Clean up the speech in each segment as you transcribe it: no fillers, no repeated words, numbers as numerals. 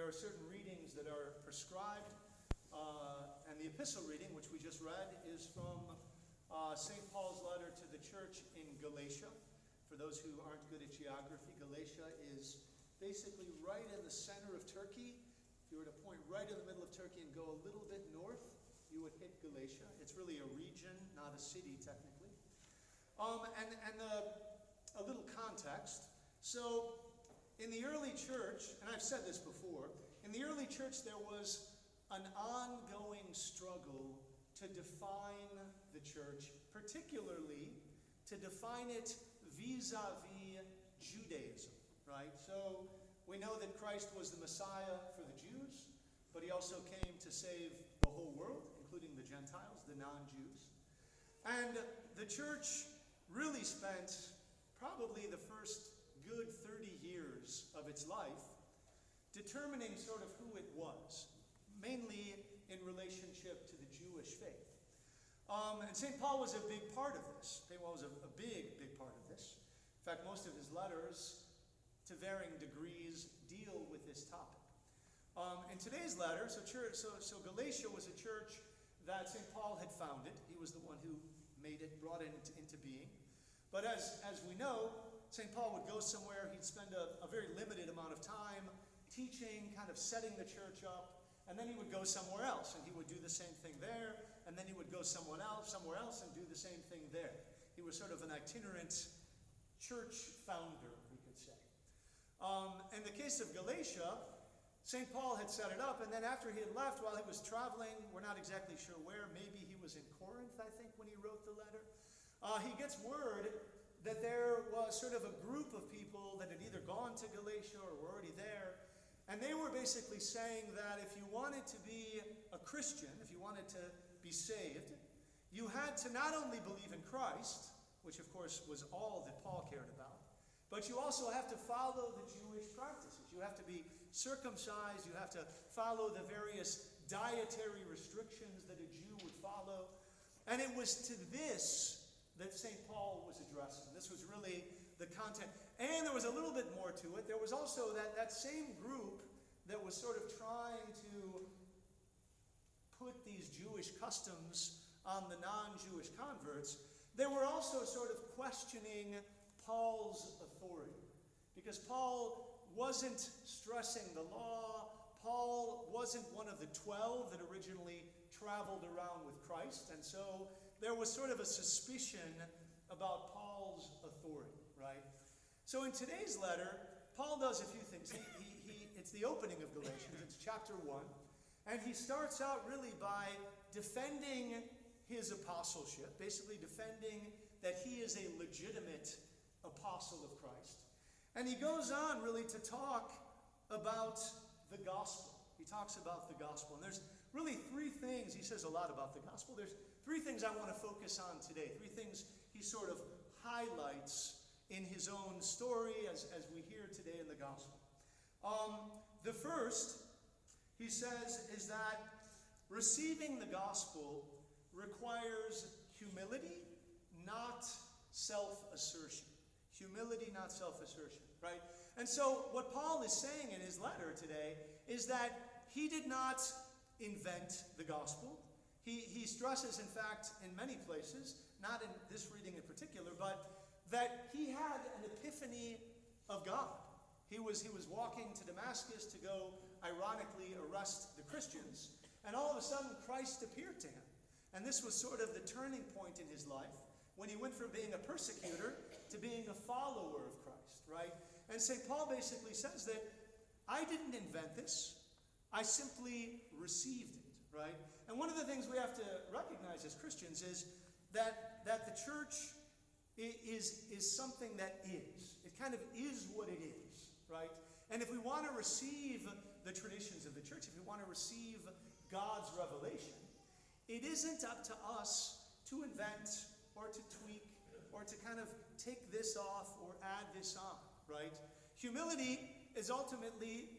there are certain readings that are prescribed, and the epistle reading, which we just read, is from St. Paul's letter to the church in Galatia. For those who aren't good at geography, Galatia is basically right in the center of Turkey. If you were to point right in the middle of Turkey and go a little bit north, you would hit Galatia. It's really a region, not a city, technically. And a little context. So, in the early church, and I've said this before, in the early church there was an ongoing struggle to define the church, particularly to define it vis-a-vis Judaism, right? So we know that Christ was the Messiah for the Jews, but he also came to save the whole world, including the Gentiles, the non-Jews. And the church really spent probably the first good 30 years of its life determining sort of who it was, mainly in relationship to the Jewish faith. And St. Paul was a big part of this. St. Paul was a big part of this. In fact, most of his letters, to varying degrees, deal with this topic. In today's letter, so Galatia was a church that St. Paul had founded. He was the one who made it, brought it into being. But as we know, St. Paul would go somewhere, he'd spend a very limited amount of time teaching, kind of setting the church up, and then he would go somewhere else, and he would do the same thing there, and then he would go somewhere else, and do the same thing there. He was sort of an itinerant church founder, we could say. In the case of Galatia, St. Paul had set it up, and then after he had left, while he was traveling, we're not exactly sure where, maybe he was in Corinth, I think, when he wrote the letter, he gets word that there was sort of a group of people that had either gone to Galatia or were already there, and they were basically saying that if you wanted to be a Christian, if you wanted to be saved, you had to not only believe in Christ, which of course was all that Paul cared about, but you also have to follow the Jewish practices. You have to be circumcised, you have to follow the various dietary restrictions that a Jew would follow. And it was to this that St. Paul was addressing. This was really the content. And there was a little bit more to it. There was also that same group that was sort of trying to put these Jewish customs on the non-Jewish converts. They were also sort of questioning Paul's authority. Because Paul wasn't stressing the law. Paul wasn't one of the 12 that originally traveled around with Christ. And so there was sort of a suspicion about Paul's authority, right? So in today's letter, Paul does a few things. It's the opening of Galatians. It's chapter 1. And he starts out really by defending his apostleship, basically defending that he is a legitimate apostle of Christ. And he goes on really to talk about the gospel. He talks about the gospel. And there's really three things. He says a lot about the gospel. There's three things I want to focus on today. Three things he sort of highlights in his own story as we hear today in the gospel. The first, he says, is that receiving the gospel requires humility, not self-assertion. Humility, not self-assertion, right? And so what Paul is saying in his letter today is that he did not invent the gospel. He stresses, in fact, in many places, not in this reading in particular, but that he had an epiphany of God. He was walking to Damascus to go, ironically, arrest the Christians. And all of a sudden, Christ appeared to him. And this was sort of the turning point in his life, when he went from being a persecutor to being a follower of Christ, right? And St. Paul basically says that I didn't invent this. I simply received it, right? And one of the things we have to recognize as Christians is that the church is something that is. It kind of is what it is, right? And if we want to receive the traditions of the church, if we want to receive God's revelation, it isn't up to us to invent or to tweak, or to kind of take this off or add this on, right? Humility is ultimately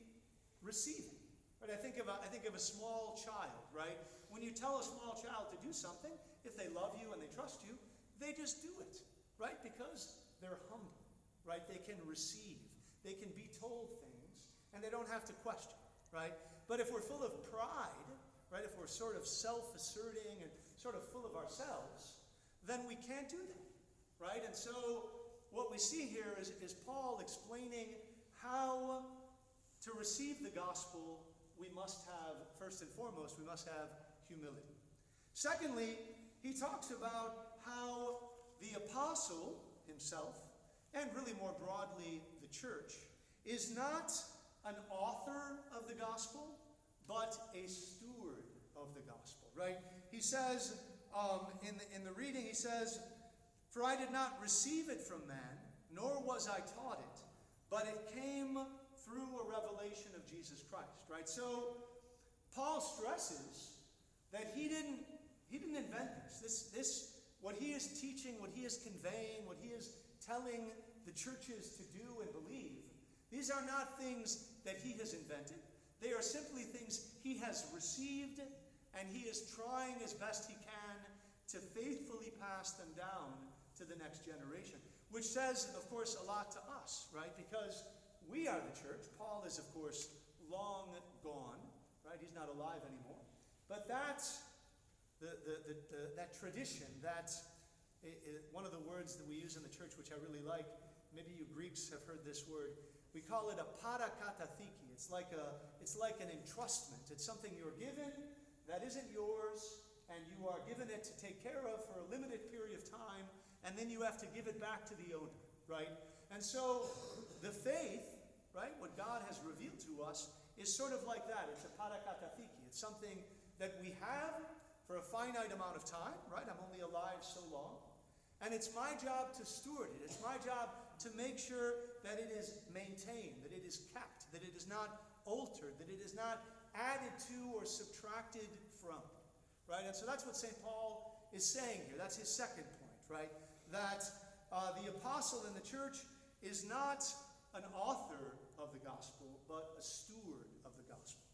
receiving. Right? I think of a small child, right? When you tell a small child to do something, if they love you and they trust you, they just do it, right? Because they're humble, right? They can receive. They can be told things, and they don't have to question, right? But if we're full of pride, right, if we're sort of self-asserting and sort of full of ourselves, then we can't do that, right? And so what we see here is Paul explaining how to receive the gospel. We must have, first and foremost, we must have humility. Secondly, he talks about how the apostle himself, and really more broadly the church, is not an author of the gospel, but a steward of the gospel, right? He says, in the reading, he says, "For I did not receive it from man, nor was I taught it, but it came through a revelation of Jesus Christ," right? So Paul stresses that he didn't invent this. What he is teaching, what he is conveying, what he is telling the churches to do and believe, these are not things that he has invented. They are simply things he has received, and he is trying as best he can to faithfully pass them down to the next generation. Which says, of course, a lot to us, right? Because we are the church. Paul is, of course, long gone, right? He's not alive anymore. But that's that tradition, one of the words that we use in the church, which I really like, maybe you Greeks have heard this word, we call it a parakatathiki. It's like an entrustment. It's something you're given that isn't yours, and you are given it to take care of for a limited period of time, and then you have to give it back to the owner, right? And so the faith, right, what God has revealed to us, is sort of like that. It's a parakatathiki. It's something that we have for a finite amount of time, right? I'm only alive so long. And it's my job to steward it. It's my job to make sure that it is maintained, that it is kept, that it is not altered, that it is not added to or subtracted from, right? And so that's what St. Paul is saying here. That's his second point, right? That the apostle in the church is not an author of the gospel, but a steward of the gospel.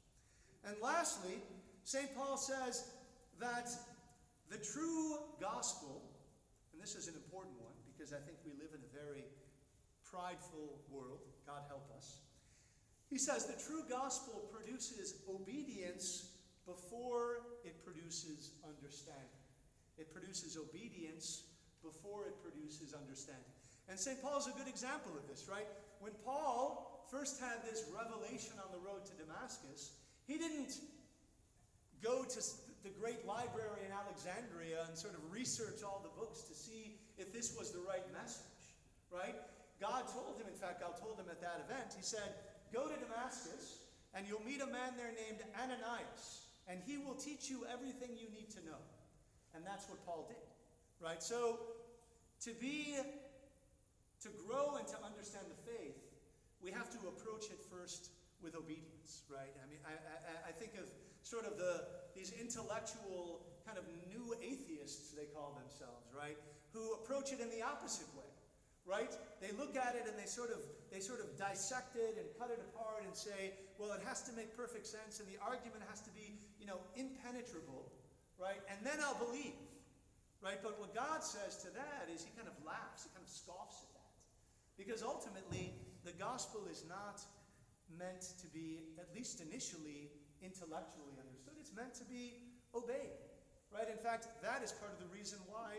And lastly, St. Paul says that the true gospel, and this is an important one because I think we live in a very prideful world, God help us. He says the true gospel produces obedience before it produces understanding. It produces obedience before it produces understanding. And St. Paul's a good example of this, right? When Paul first had this revelation on the road to Damascus, he didn't go to the great library in Alexandria and sort of research all the books to see if this was the right message, right? God told him, in fact, God told him at that event, he said, "Go to Damascus and you'll meet a man there named Ananias, and he will teach you everything you need to know." And that's what Paul did, right? So to grow and to understand the faith, we have to approach it first with obedience, right? I mean, I think of sort of these intellectual kind of new atheists, they call themselves, right? Who approach it in the opposite way, right? They look at it and they sort of dissect it and cut it apart and say, well, it has to make perfect sense and the argument has to be, impenetrable, right? And then I'll believe, right? But what God says to that is he kind of laughs, he kind of scoffs at that. Because ultimately, the gospel is not meant to be, at least initially, intellectually understood. It's meant to be obeyed, right? In fact, that is part of the reason why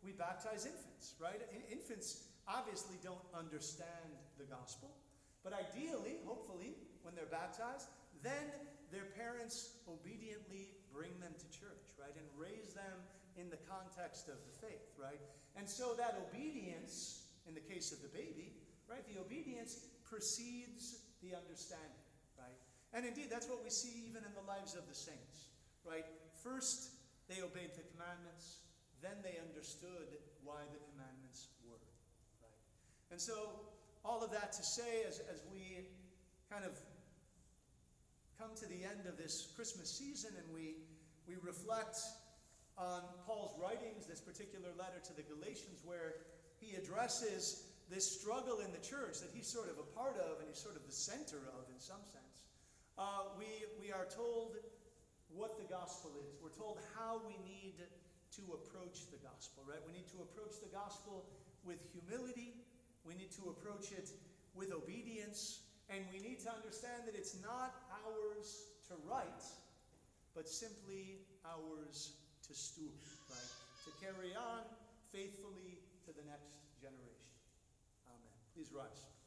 we baptize infants, right? Infants obviously don't understand the gospel, but ideally, hopefully, when they're baptized, then their parents obediently bring them to church, right? And raise them in the context of the faith, right? And so that obedience, in the case of the baby, right? The obedience precedes the understanding, right? And indeed, that's what we see even in the lives of the saints, right? First, they obeyed the commandments, then they understood why the commandments were, right? And so, all of that to say, as we kind of come to the end of this Christmas season and we reflect on Paul's writings, this particular letter to the Galatians, where he addresses this struggle in the church that he's sort of a part of and he's sort of the center of in some sense. We are told what the gospel is. We're told how we need to approach the gospel, right? We need to approach the gospel with humility. We need to approach it with obedience. And we need to understand that it's not ours to write, but simply ours to steward, right? To carry on faithfully to the next generation. Amen. Please rise.